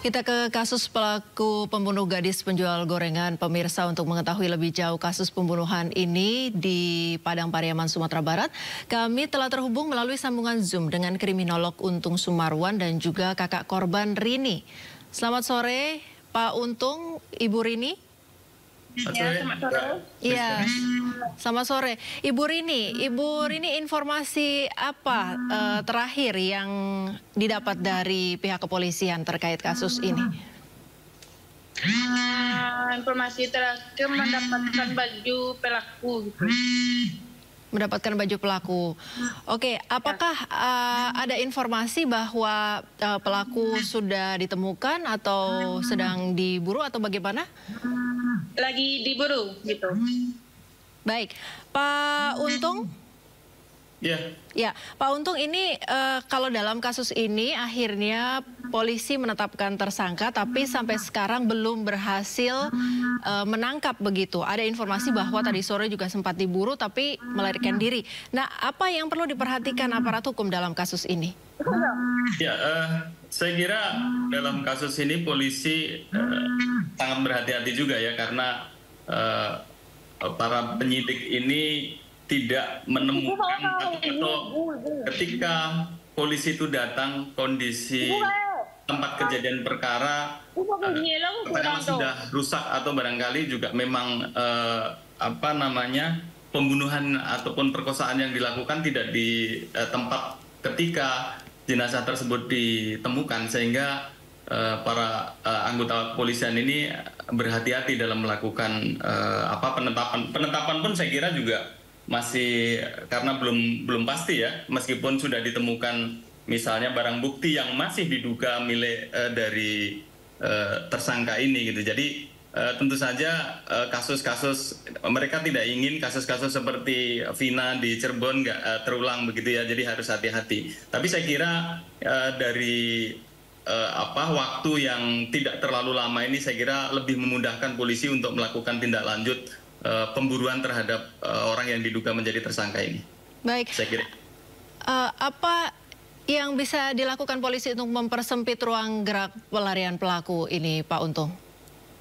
Kita ke kasus pelaku pembunuh gadis penjual gorengan. Pemirsa, untuk mengetahui lebih jauh kasus pembunuhan ini di Padang Pariaman, Sumatera Barat, kami telah terhubung melalui sambungan Zoom dengan kriminolog Untung Sumarwan dan juga kakak korban Rini. Selamat sore, Pak Untung, Ibu Rini. Ya, selamat sore. Iya, selamat sore. Ibu Rini, informasi apa terakhir yang didapat dari pihak kepolisian terkait kasus ini? Informasi terakhir mendapatkan baju pelaku gitu. Mendapatkan baju pelaku. Oke, apakah ada informasi bahwa pelaku sudah ditemukan atau sedang diburu atau bagaimana? Lagi diburu gitu. Baik, Pak Untung. Ya, Pak Untung, ini kalau dalam kasus ini akhirnya polisi menetapkan tersangka, tapi sampai sekarang belum berhasil menangkap begitu. Ada informasi bahwa tadi sore juga sempat diburu, tapi melarikan diri. Nah, apa yang perlu diperhatikan aparat hukum dalam kasus ini? Ya, saya kira dalam kasus ini polisi sangat berhati-hati juga ya, karena para penyidik ini tidak menemukan atau ketika polisi itu datang kondisi tempat kejadian perkara pertama sudah rusak atau barangkali juga memang pembunuhan ataupun perkosaan yang dilakukan tidak di tempat ketika jenazah tersebut ditemukan, sehingga para anggota kepolisian ini berhati-hati dalam melakukan penetapan pun saya kira juga masih karena belum pasti ya, meskipun sudah ditemukan misalnya barang bukti yang masih diduga milik dari tersangka ini gitu. Jadi tentu saja kasus-kasus mereka tidak ingin kasus-kasus seperti Vina di Cirebon nggak terulang begitu ya. Jadi harus hati-hati. Tapi saya kira dari waktu yang tidak terlalu lama ini saya kira lebih memudahkan polisi untuk melakukan tindak lanjut pemburuan terhadap orang yang diduga menjadi tersangka ini. Baik. Saya kira. Apa yang bisa dilakukan polisi untuk mempersempit ruang gerak pelarian pelaku ini, Pak Untung?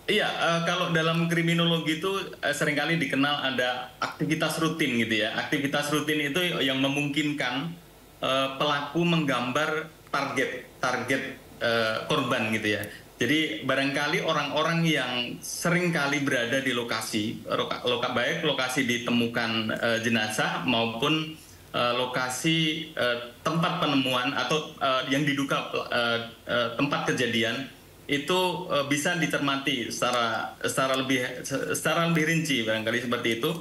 Iya, kalau dalam kriminologi itu seringkali dikenal ada aktivitas rutin gitu ya. Aktivitas rutin itu yang memungkinkan pelaku menggambar target korban gitu ya. Jadi barangkali orang-orang yang seringkali berada di lokasi, baik lokasi ditemukan jenazah maupun lokasi tempat penemuan atau yang diduga tempat kejadian, itu bisa dicermati secara lebih rinci barangkali seperti itu.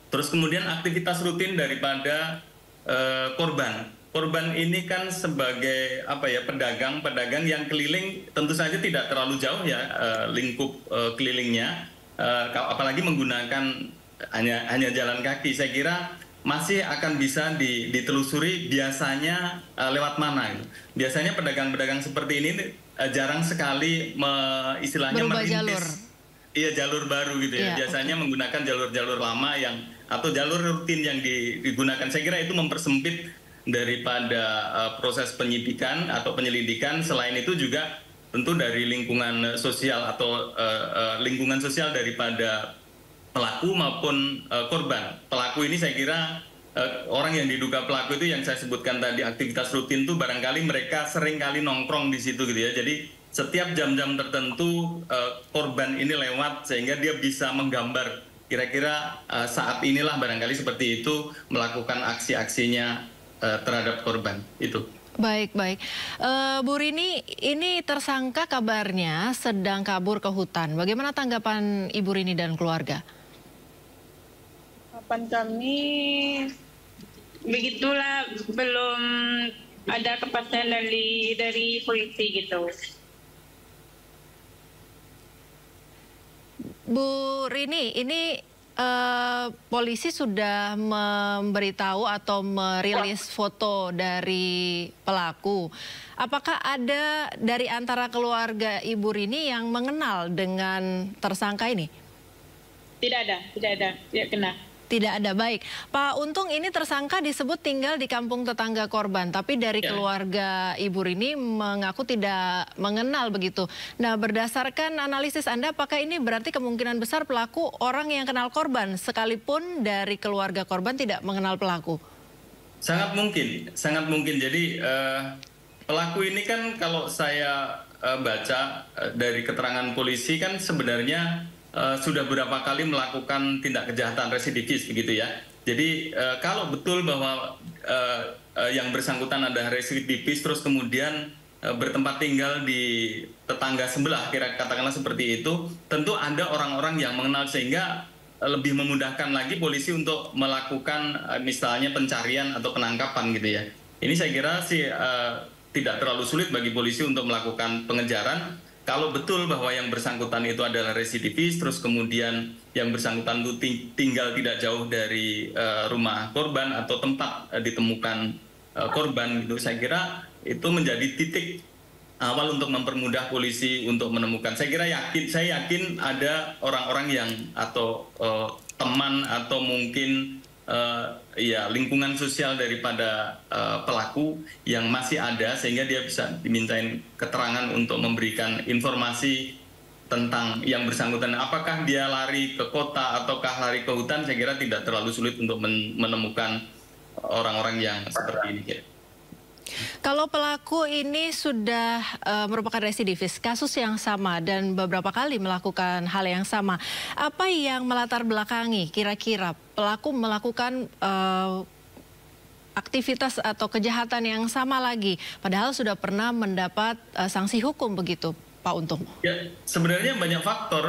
Terus kemudian aktivitas rutin daripada korban ini kan sebagai pedagang yang keliling, tentu saja tidak terlalu jauh ya lingkup kelilingnya, apalagi menggunakan hanya jalan kaki. Saya kira masih akan bisa ditelusuri biasanya lewat mana gitu. Biasanya pedagang-pedagang seperti ini jarang sekali istilahnya merintis jalur baru gitu ya. Biasanya menggunakan jalur-jalur lama atau jalur rutin yang digunakan. Saya kira itu mempersempit daripada proses penyidikan atau penyelidikan. Selain itu juga tentu dari lingkungan sosial atau lingkungan sosial daripada pelaku maupun korban. Pelaku ini saya kira orang yang diduga pelaku itu yang saya sebutkan tadi aktivitas rutin tuh barangkali mereka sering kali nongkrong di situ gitu ya. Jadi setiap jam-jam tertentu korban ini lewat sehingga dia bisa menggambar kira-kira saat inilah barangkali seperti itu melakukan aksi-aksinya terhadap korban itu. Baik. Bu Rini, ini tersangka kabarnya sedang kabur ke hutan. Bagaimana tanggapan Ibu Rini dan keluarga? Tanggapan kami begitulah, belum ada kepastian dari polisi gitu. Bu Rini, ini polisi sudah memberitahu atau merilis foto dari pelaku. Apakah ada dari antara keluarga Ibu Rini yang mengenal dengan tersangka ini? Tidak ada, tidak kenal. Tidak ada, baik. Pak Untung, ini tersangka disebut tinggal di kampung tetangga korban, tapi dari keluarga Ibu Rini mengaku tidak mengenal begitu. Nah, berdasarkan analisis Anda, apakah ini berarti kemungkinan besar pelaku orang yang kenal korban, sekalipun dari keluarga korban tidak mengenal pelaku? Sangat mungkin, sangat mungkin. Jadi pelaku ini kan kalau saya baca dari keterangan polisi kan sebenarnya sudah beberapa kali melakukan tindak kejahatan residivis begitu ya. Jadi kalau betul bahwa yang bersangkutan ada residivis terus kemudian bertempat tinggal di tetangga sebelah, katakanlah seperti itu, tentu ada orang-orang yang mengenal sehingga lebih memudahkan lagi polisi untuk melakukan misalnya pencarian atau penangkapan gitu ya. Ini saya kira sih tidak terlalu sulit bagi polisi untuk melakukan pengejaran. Kalau betul bahwa yang bersangkutan itu adalah residivis, terus kemudian yang bersangkutan itu tinggal tidak jauh dari rumah korban atau tempat ditemukan korban, gitu, saya kira itu menjadi titik awal untuk mempermudah polisi untuk menemukan. Saya yakin ada orang-orang yang atau teman atau mungkin ya lingkungan sosial daripada pelaku yang masih ada sehingga dia bisa dimintain keterangan untuk memberikan informasi tentang yang bersangkutan. Apakah dia lari ke kota ataukah lari ke hutan, saya kira tidak terlalu sulit untuk menemukan orang-orang yang seperti ini. Kalau pelaku ini sudah merupakan residivis, kasus yang sama dan beberapa kali melakukan hal yang sama, apa yang melatar belakangi kira-kira pelaku melakukan aktivitas atau kejahatan yang sama lagi, padahal sudah pernah mendapat sanksi hukum begitu, Pak Untung? Ya, sebenarnya banyak faktor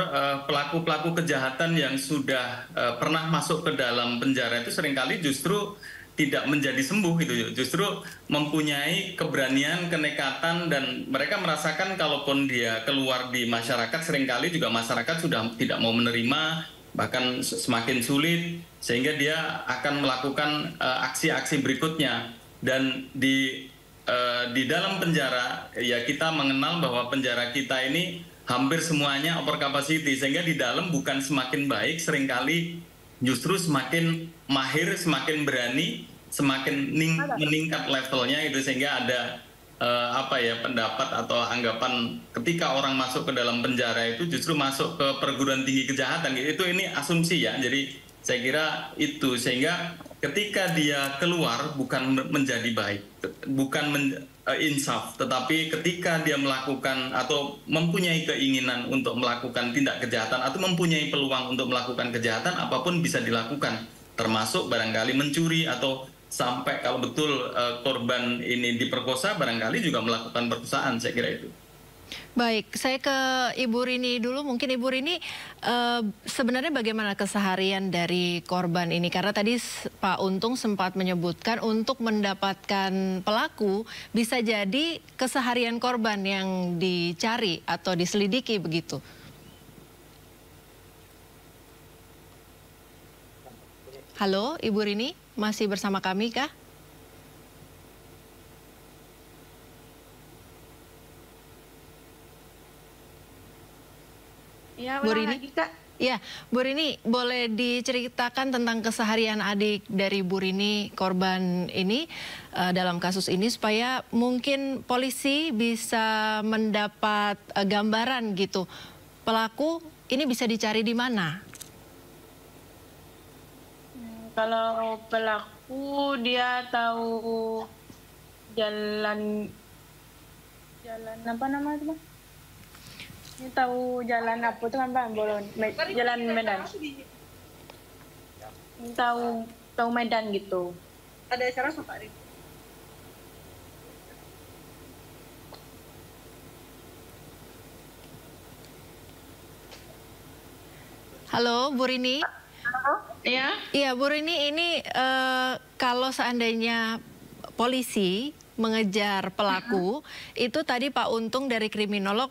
pelaku-pelaku kejahatan yang sudah pernah masuk ke dalam penjara itu seringkali justru tidak menjadi sembuh gitu, justru mempunyai keberanian, kenekatan, dan mereka merasakan kalaupun dia keluar di masyarakat seringkali juga masyarakat sudah tidak mau menerima, bahkan semakin sulit sehingga dia akan melakukan aksi-aksi berikutnya. Dan di dalam penjara ya kita mengenal bahwa penjara kita ini hampir semuanya over capacity, sehingga di dalam bukan semakin baik, seringkali justru semakin mahir, semakin berani, semakin meningkat levelnya itu, sehingga ada pendapat atau anggapan ketika orang masuk ke dalam penjara itu justru masuk ke perguruan tinggi kejahatan. Ini asumsi ya. Jadi saya kira itu, sehingga ketika dia keluar bukan menjadi baik, bukan insaf, tetapi ketika dia melakukan atau mempunyai keinginan untuk melakukan tindak kejahatan atau mempunyai peluang untuk melakukan kejahatan, apapun bisa dilakukan, termasuk barangkali mencuri atau sampai kalau betul korban ini diperkosa barangkali juga melakukan perkosaan, saya kira itu. Baik, saya ke Ibu Rini dulu. Mungkin Ibu Rini, sebenarnya bagaimana keseharian dari korban ini? Karena tadi Pak Untung sempat menyebutkan untuk mendapatkan pelaku bisa jadi keseharian korban yang dicari atau diselidiki begitu. Halo, Ibu Rini, masih bersama kami kah? Ya, Bu Rini? lagi, Kak. Ya, Bu Rini, boleh diceritakan tentang keseharian adik dari Bu Rini, korban ini dalam kasus ini, supaya mungkin polisi bisa mendapat gambaran gitu. Pelaku ini bisa dicari di mana? Kalau pelaku dia tahu jalan apa namanya itu, Bang? Ini tahu jalan apa itu kan, Pak? Jalan Medan. Tahu Medan gitu. Ada acara Pak Rin? Halo, Bu Rini. Iya. Iya, Bu Rini, ini kalau seandainya polisi mengejar pelaku, itu tadi Pak Untung dari kriminolog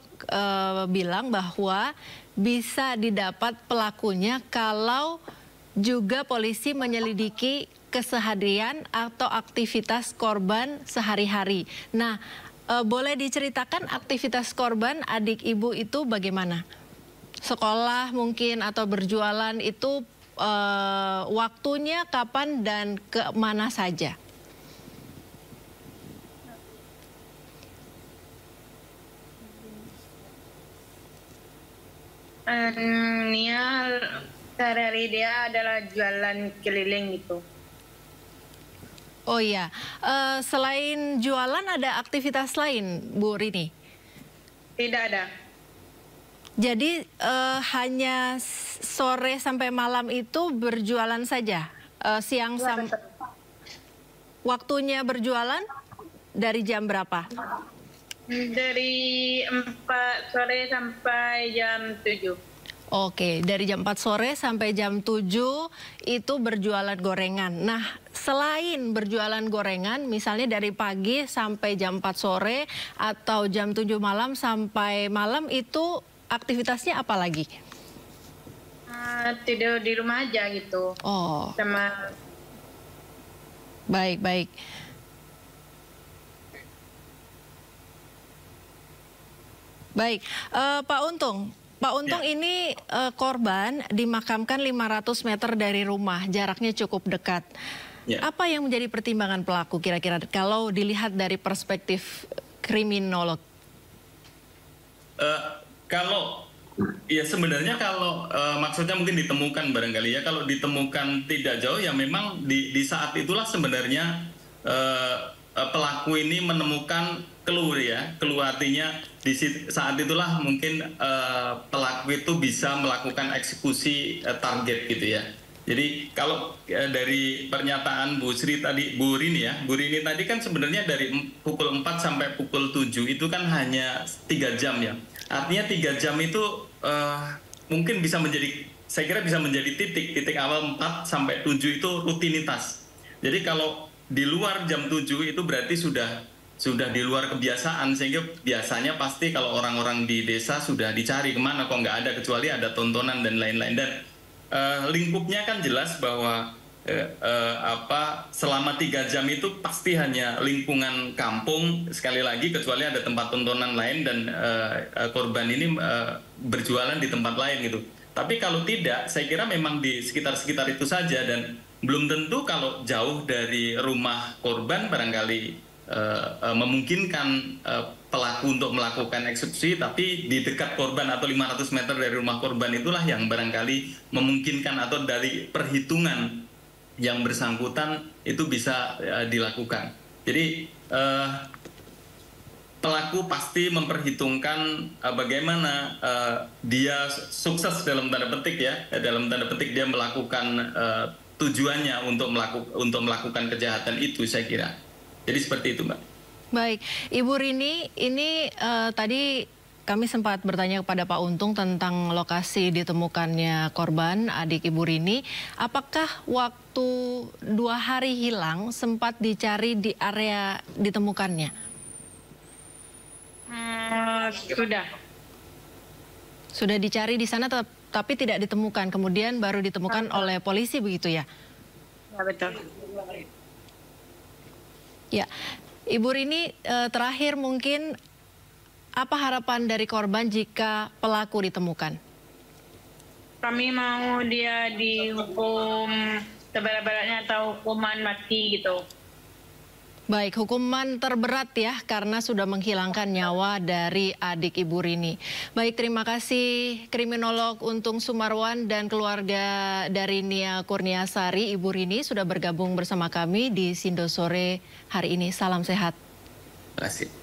bilang bahwa bisa didapat pelakunya kalau juga polisi menyelidiki keseharian atau aktivitas korban sehari-hari. Nah, boleh diceritakan aktivitas korban adik ibu itu bagaimana? Sekolah mungkin atau berjualan itu waktunya kapan dan ke mana saja? Nia sehari-hari dia adalah jualan keliling gitu. Oh iya, selain jualan ada aktivitas lain, Bu Rini? Tidak ada. Jadi hanya sore sampai malam itu berjualan saja, siang sampai waktunya berjualan dari jam berapa? Dari 4 sore sampai jam 7. Oke, dari jam 4 sore sampai jam 7 itu berjualan gorengan. Nah, selain berjualan gorengan, misalnya dari pagi sampai jam 4 sore atau jam 7 malam sampai malam, itu aktivitasnya apa lagi? Tidur di rumah aja gitu. Oh. Sama. Baik. Baik, Pak Untung ya. Ini korban dimakamkan 500 meter dari rumah, jaraknya cukup dekat. Ya. Apa yang menjadi pertimbangan pelaku kira-kira kalau dilihat dari perspektif kriminolog? Sebenarnya kalau maksudnya mungkin ditemukan barangkali ya, kalau ditemukan tidak jauh ya memang di saat itulah sebenarnya pelaku ini menemukan clue artinya di saat itulah mungkin pelaku itu bisa melakukan eksekusi target gitu ya. Jadi kalau dari pernyataan Bu Rini tadi kan sebenarnya dari pukul 4 sampai pukul 7 itu kan hanya 3 jam ya. Artinya 3 jam itu mungkin bisa menjadi, saya kira bisa menjadi titik awal 4 sampai 7 itu rutinitas. Jadi kalau di luar jam 7 itu berarti sudah di luar kebiasaan, sehingga biasanya pasti kalau orang-orang di desa sudah dicari kemana kok nggak ada, kecuali ada tontonan dan lain-lain. Dan lingkupnya kan jelas bahwa selama 3 jam itu pasti hanya lingkungan kampung, sekali lagi kecuali ada tempat tontonan lain dan korban ini berjualan di tempat lain gitu. Tapi kalau tidak, saya kira memang di sekitar-sekitar itu saja, dan belum tentu kalau jauh dari rumah korban barangkali memungkinkan pelaku untuk melakukan eksekusi, tapi di dekat korban atau 500 meter dari rumah korban itulah yang barangkali memungkinkan, atau dari perhitungan yang bersangkutan itu bisa dilakukan. Jadi pelaku pasti memperhitungkan bagaimana dia sukses dalam tanda petik dia melakukan tujuannya untuk melakukan kejahatan itu, saya kira. Jadi seperti itu, Mbak. Baik, Ibu Rini, ini tadi kami sempat bertanya kepada Pak Untung tentang lokasi ditemukannya korban, adik Ibu Rini. Apakah waktu 2 hari hilang sempat dicari di area ditemukannya? Sudah dicari di sana, tapi tidak ditemukan. Kemudian baru ditemukan oleh polisi, begitu ya? Ya, betul. Ya, Ibu Rini, terakhir mungkin apa harapan dari korban jika pelaku ditemukan? Kami mau dia dihukum seberat-beratnya atau hukuman mati gitu. Baik, hukuman terberat ya, karena sudah menghilangkan nyawa dari adik Ibu Rini. Baik, terima kasih kriminolog Untung Sumarwan dan keluarga dari Nia Kurniasari, Ibu Rini, sudah bergabung bersama kami di Sindo Sore hari ini. Salam sehat. Terima kasih.